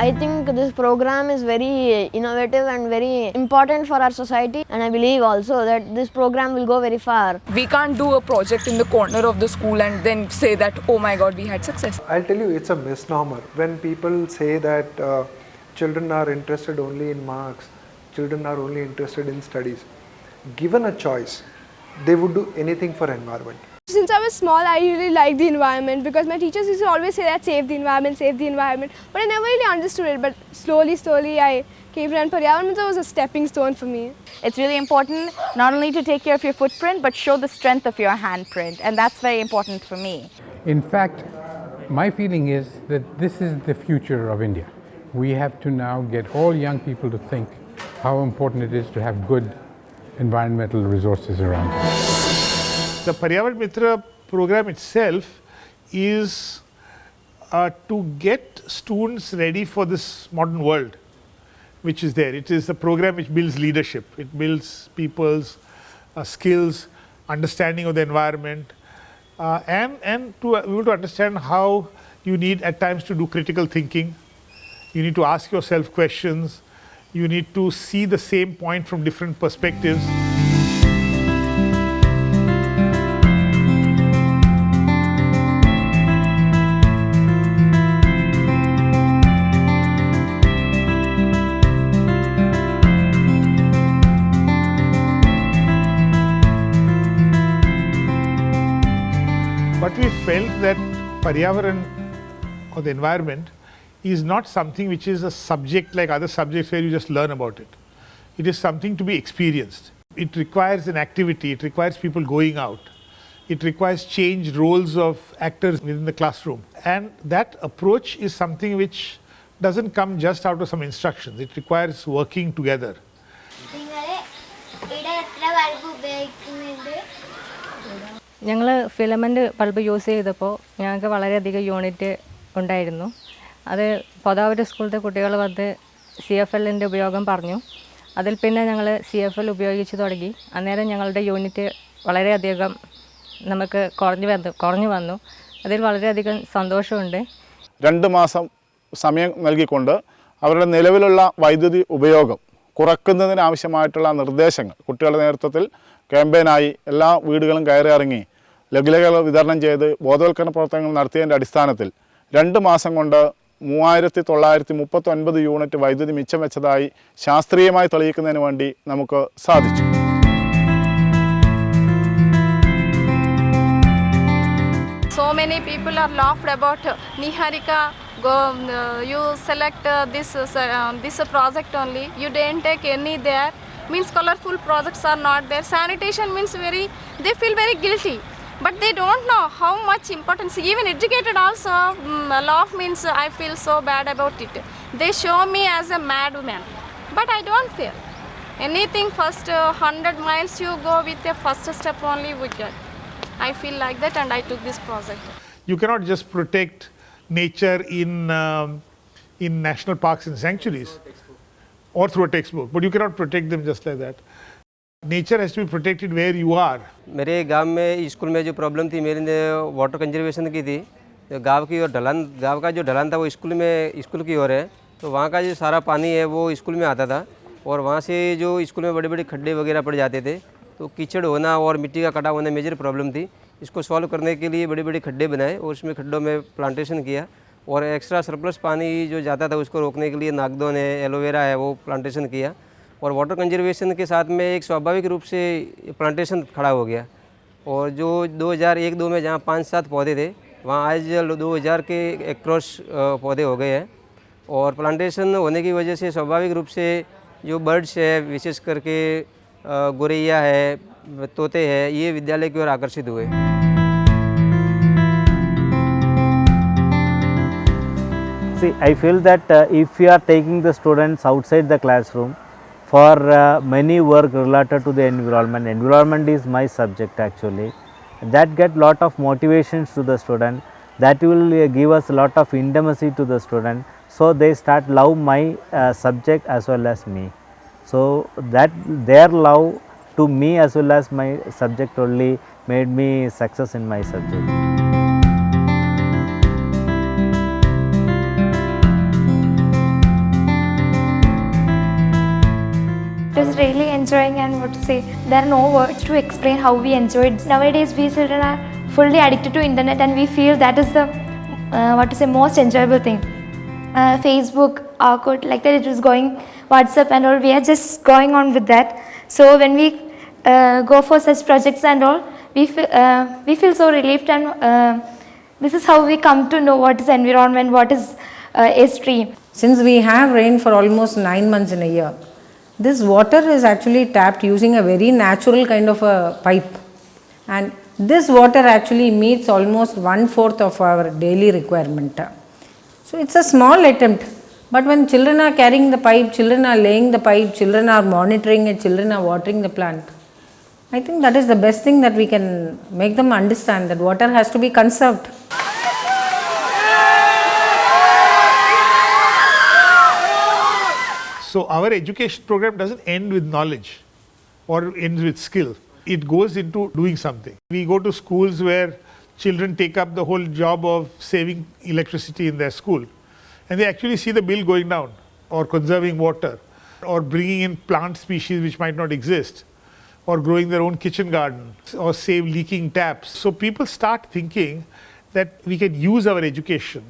I think this program is very innovative and very important for our society, and I believe also that this program will go very far. We can't do a project in the corner of the school and then say that, oh my god, we had success. I'll tell you, it's a misnomer. When people say that children are interested only in marks, children are only interested in studies, given a choice, they would do anything for environment. Since I was small, I really liked the environment because my teachers used to always say that save the environment, save the environment. But I never really understood it. But slowly I came to, and Paryavaran Mitra was a stepping stone for me. It's really important not only to take care of your footprint, but show the strength of your handprint. And that's very important for me. In fact, my feeling is that this is the future of India. We have to now get all young people to think how important it is to have good environmental resources around. The Paryavaran Mitra program itself is to get students ready for this modern world which is there. It is a program which builds leadership. It builds people's skills, understanding of the environment, and to be able to understand how you need at times to do critical thinking. You need to ask yourself questions. You need to see the same point from different perspectives. But we felt that Paryavaran or the environment is not something which is a subject like other subjects where you just learn about it. It is something to be experienced. It requires an activity, it requires people going out. It requires changed roles of actors within the classroom. And that approach is something which doesn't come just out of some instructions. It requires working together. ഞങ്ങൾ filament bulb use ചെയ്തപ്പോൾ ഞങ്ങൾക്ക് വളരെയധികം unit ഉണ്ടായിരുന്നു. അത് പൊതാവൂർ സ്കൂളിലത്തെ കുട്ടികൾ വന്ന് CFLൻ്റെ ഉപയോഗം പറഞ്ഞു. അതിൽ പിന്നെ ഞങ്ങൾ CFL ഉപയോഗിച്ച് തുടങ്ങി. അന്നേരം ഞങ്ങളുടെ യൂണിറ്റ് വളരെയധികം നമുക്ക് കുറഞ്ഞു വന്നു. അതിൽ വളരെയധികം സന്തോഷമുണ്ട്. 2 മാസം സമയം നൽകിക്കൊണ്ട് അവരുടെ നിലവിലുള്ള വൈദ്യുതി ഉപയോഗം കുറയ്ക്കുന്നതിനാവശ്യമായിട്ടുള്ള നിർദ്ദേശങ്ങൾ കുട്ടികളുടെ നേതൃത്വത്തിൽ ക്യാമ്പയിനായി എല്ലാ വീടുകളും കയറി ഇറങ്ങി ലഘുലേഖകൾ വിതരണം ചെയ്ത് ബോധവൽക്കരണ പ്രവർത്തനങ്ങൾ നടത്തിയതിൻ്റെ അടിസ്ഥാനത്തിൽ 2 മാസം കൊണ്ട് 3939 യൂണിറ്റ് വൈദ്യുതി മിച്ചം വെച്ചതായി ശാസ്ത്രീയമായി തെളിയിക്കുന്നതിന് വേണ്ടി നമുക്ക് സാധിച്ചു. So many people are laughed about Niharika. You select this project only. You didn't take any there. Means colorful projects are not there. Sanitation means they feel very guilty. But they don't know how much importance. Even educated also laugh means I feel so bad about it. They show me as a madman. But I don't feel. Anything first 100 miles you go with the first step only we get. I feel like that and I took this project. You cannot just protect nature in national parks and sanctuaries or through a textbook, but you cannot protect them just like that. Nature has to be protected where you are. मेरे गांव में school में जो problem थी मेरी ने water conservation की थी. तो गांव का जो ढलान था वो स्कूल की ओर है. तो वहाँ का जो सारा पानी है वो स्कूल में आता था और वहाँ से जो स्कूल में बड़े बड़े खड्डे वगैरह पड़ जाते थे. तो कीचड़ होना और मिट्टी का कटा होना मेजर प्रॉब्लम थी. इसको सॉल्व करने के लिए बड़े बड़े खड्डे बनाए और उसमें खड्डों में प्लांटेशन किया और एक्स्ट्रा सरप्लस पानी जो जाता था उसको रोकने के लिए नागदोन है, एलोवेरा है, वो प्लांटेशन किया. और वाटर कंजर्वेशन के साथ में एक स्वाभाविक रूप से प्लांटेशन खड़ा हो गया. और जो 2001-2 में जहाँ 5-7 पौधे थे वहाँ आज 2000 के एक्रॉस पौधे हो गए हैं. और प्लांटेशन होने की वजह से स्वाभाविक रूप से जो बर्ड्स है विशेष करके गोरैया है, तोते हैं, ये विद्यालय की ओर आकर्षित हुए. See, I feel that if you are taking the students outside the classroom for many work related to the environment is my subject actually. That get lot of motivations to the student. That will give us a lot of intimacy to the student. So they start love my subject as well as me. So that their love to me as well as my subject only made me success in my subject. really enjoying, and what to say, there are no words to explain how we enjoyed. Nowadays we children are fully addicted to internet, and we feel that is the most enjoyable thing. Facebook, Orkut, like that, it was going, WhatsApp and all, we are just going on with that. So when we go for such projects and all, we feel so relieved, and this is how we come to know what is environment, what is a stream. Since we have rain for almost 9 months in a year, this water is actually tapped using a very natural kind of a pipe, and this water actually meets almost 1/4 of our daily requirement. So it's a small attempt, but when children are carrying the pipe, children are laying the pipe, children are monitoring it, children are watering the plant, I think that is the best thing that we can make them understand, that water has to be conserved. So our education program doesn't end with knowledge or ends with skill. It goes into doing something. We go to schools where children take up the whole job of saving electricity in their school, and they actually see the bill going down, or conserving water, or bringing in plant species which might not exist, or growing their own kitchen garden, or save leaking taps. So people start thinking that we can use our education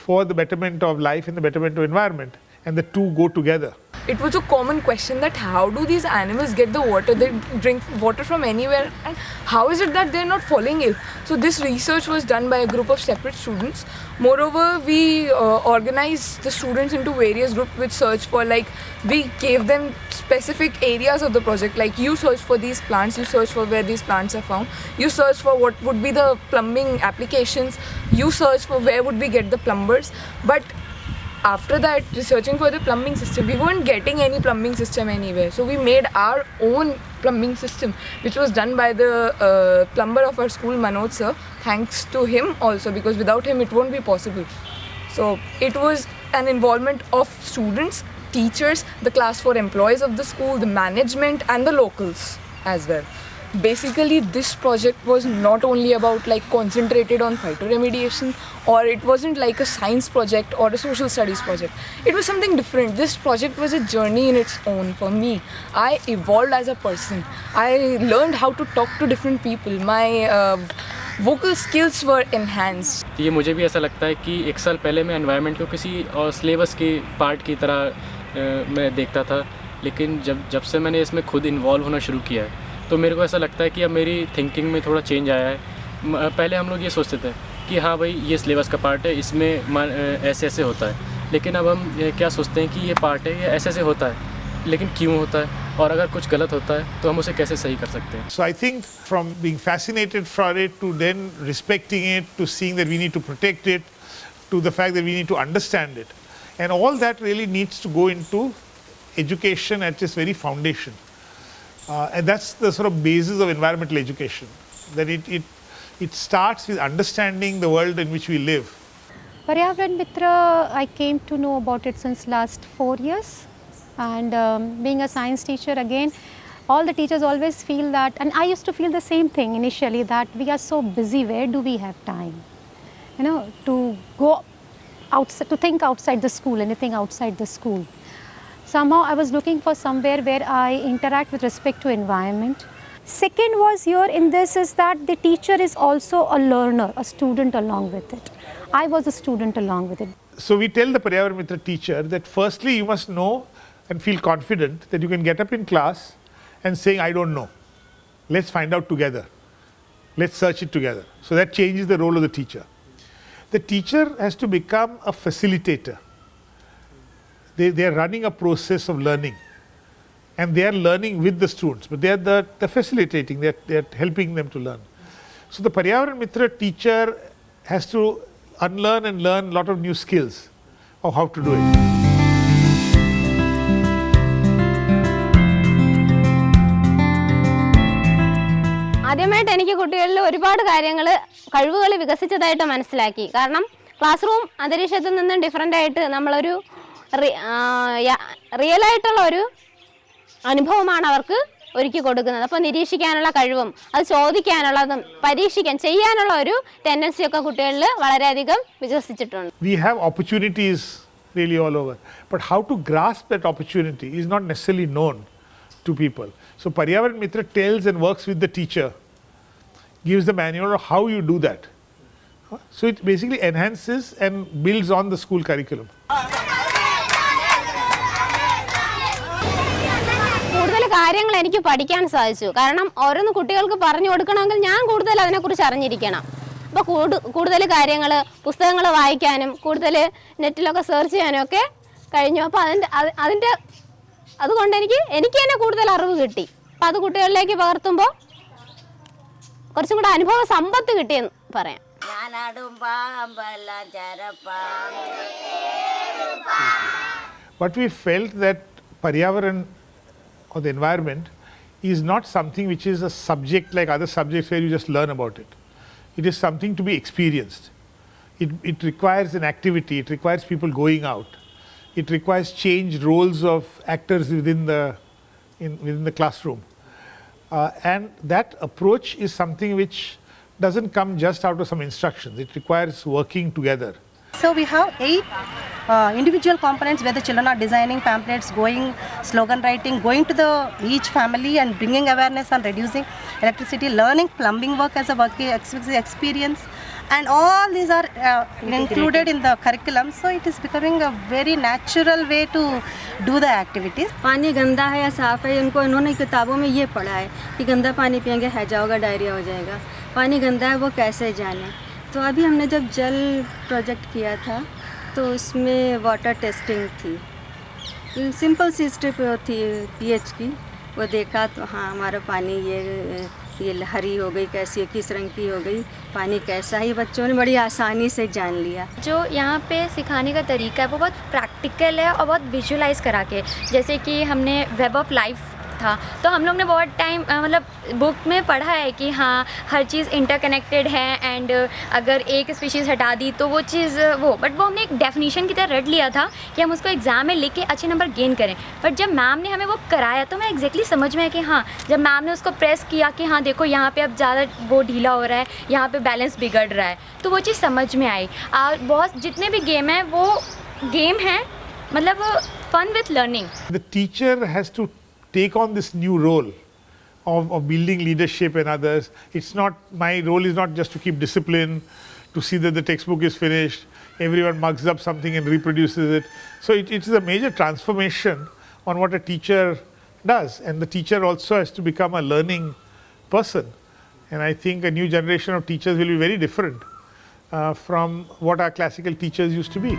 for the betterment of life and the betterment of environment, and the two go together. It was a common question that how do these animals get the water? They drink water from anywhere, and how is it that they're not falling ill? So this research was done by a group of separate students. Moreover, we organized the students into various groups which search for, like, we gave them specific areas of the project, like you search for these plants, you search for where these plants are found, you search for what would be the plumbing applications, you search for where would we get the plumbers. But after that, researching for the plumbing system, we weren't getting any plumbing system anywhere. So we made our own plumbing system, which was done by the plumber of our school, Manoj sir. Thanks to him also, because without him it won't be possible. So it was an involvement of students, teachers, the class 4 employees of the school, the management and the locals as well. Basically, this project was not only about, like, concentrated on phytoremediation, or it wasn't like a science project or a social studies project. It was something different. This project was a journey in its own for me. I evolved as a person. I learned how to talk to different people. My vocal skills were enhanced. ये मुझे भी ऐसा लगता है कि एक साल पहले मैं एनवायरनमेंट को किसी और सिलेबस के पार्ट की तरह मैं देखता था, लेकिन जब से मैंने इसमें खुद इन्वॉल्व होना शुरू किया है, तो मेरे को ऐसा लगता है कि अब मेरी थिंकिंग में थोड़ा चेंज आया है. पहले हम लोग ये सोचते थे कि हाँ भाई ये सिलेबस का पार्ट है, इसमें ऐसे ऐसे होता है, लेकिन अब हम क्या सोचते हैं कि ये पार्ट है, ये ऐसे ऐसे होता है, लेकिन क्यों होता है, और अगर कुछ गलत होता है तो हम उसे कैसे सही कर सकते हैं. So I think from being fascinated for it to then respecting it, to seeing that we need to protect it, to the fact that we need to understand it, and all that really needs to go into education at its very foundation. And that's the sort of basis of environmental education, that it starts with understanding the world in which we live. Paryavaran Mitra, I came to know about it since last 4 years, and being a science teacher again, all the teachers always feel that, and I used to feel the same thing initially, that we are so busy, where do we have time, to go outside, to think outside the school, anything outside the school. Somehow I was looking for somewhere where I interact with respect to environment. Second was here in this is that the teacher is also a learner, a student along with it. I was a student along with it. So we tell the Paryavaran Mitra teacher that firstly you must know and feel confident that you can get up in class and saying, I don't know. Let's find out together. Let's search it together. So that changes the role of the teacher. The teacher has to become a facilitator. They are running a process of learning, and they are learning with the students, but they are the facilitating, they are helping them to learn. So the Paryavaran Mitra teacher has to unlearn and learn a lot of new skills of how to do it. ആദ്യമായിട്ട് എനിക്ക് കുട്ടികളിൽ ഒരുപാട് കഴിവുകൾ വികസിച്ചതായിട്ട് മനസ്സിലാക്കി. കാരണം class room അന്തരീക്ഷത്തിൽ നിന്നും different ആയിട്ട് നമ്മളൊരു റിയൽ ആയിട്ടുള്ള ഒരു അനുഭവമാണ് അവർക്ക് ഒരുക്കി കൊടുക്കുന്നത്. അപ്പോൾ നിരീക്ഷിക്കാനുള്ള കഴിവും അത് ചോദിക്കാനുള്ളതും പരീക്ഷിക്കാൻ ചെയ്യാനുള്ള ഒരു ടെൻഡൻസി ഒക്കെ കുട്ടികളിൽ വളരെയധികം വികസിച്ചിട്ടുണ്ട്. We have opportunities really all over, but how to grasp that opportunity is not necessarily known to people. So Paryavaran Mitra tells and works with the teacher, gives the manual of how you do that. So it basically enhances and builds on the school curriculum. കൂടുതൽ കാര്യങ്ങൾ എനിക്ക് പഠിക്കാൻ സാധിച്ചു. കാരണം ഓരോന്ന് കുട്ടികൾക്ക് പറഞ്ഞു കൊടുക്കണമെങ്കിൽ ഞാൻ കൂടുതൽ അതിനെക്കുറിച്ച് അറിഞ്ഞിരിക്കണം. അപ്പോൾ കൂടുതൽ കാര്യങ്ങൾ പുസ്തകങ്ങൾ വായിക്കാനും കൂടുതൽ നെറ്റിലൊക്കെ സെർച്ച് ചെയ്യാനും ഒക്കെ കഴിഞ്ഞു. അപ്പോൾ അതുകൊണ്ട് എനിക്ക് തന്നെ കൂടുതൽ അറിവ് കിട്ടി. അപ്പോൾ അത് കുട്ടികളിലേക്ക് പകർത്തുമ്പോൾ കുറച്ചും കൂടെ അനുഭവ സമ്പത്ത് കിട്ടിയെന്ന് പറയാം. But we felt that Paryavaran or the environment is not something which is a subject like other subjects where you just learn about it. It is something to be experienced. It requires an activity, it requires people going out. It requires changed roles of actors within the classroom. And that approach is something which doesn't come just out of some instructions. It requires working together. So we have 8 individual components where the children are designing pamphlets, going slogan writing, going to each family and bringing awareness on reducing electricity, learning plumbing work as a work experience, and all these are included in the curriculum. So it is becoming a very natural way to do the activities. पानी गंदा है या साफ़ है, इन्होंने किताबों में ये पढ़ा है कि गंदा पानी पिएंगे हैजा होगा, डायरिया हो जाएगा. पानी गंदा है वो कैसे जाने. तो अभी हमने जब जल प्रोजेक्ट किया था तो उसमें वाटर टेस्टिंग थी. सिंपल सी स्ट्रिप थी पीएच की, वो देखा तो हाँ हमारा पानी ये हरी हो गई, कैसी है, किस रंग की हो गई, पानी कैसा है, बच्चों ने बड़ी आसानी से जान लिया. जो यहाँ पे सिखाने का तरीका है वो बहुत प्रैक्टिकल है और बहुत विजुलाइज करा के. जैसे कि हमने वेब ऑफ लाइफ था तो हम लोग ने बहुत टाइम मतलब बुक में पढ़ा है कि हाँ हर चीज़ इंटरकनेक्टेड है एंड अगर एक स्पीशीज़ हटा दी तो वो चीज़ बट वो हमने एक डेफिनेशन की तरह रट लिया था कि हम उसको एग्ज़ाम में लिख के अच्छे नंबर गेन करें. बट जब मैम ने हमें वो कराया तो मैं एग्जैक्टली समझ में आया कि हाँ जब मैम ने उसको प्रेस किया कि हाँ देखो यहाँ पे अब ज़्यादा वो ढीला हो रहा है, यहाँ पे बैलेंस बिगड़ रहा है, तो वो चीज़ समझ में आई. और बहुत जितने भी गेम हैं वो गेम हैं मतलब fun with learning. The teacher has to take on this new role of building leadership and others. My role is not just to keep discipline, to see that the textbook is finished, everyone mugs up something and reproduces it. So it is a major transformation on what a teacher does, and the teacher also has to become a learning person. And I think a new generation of teachers will be very different from what our classical teachers used to be.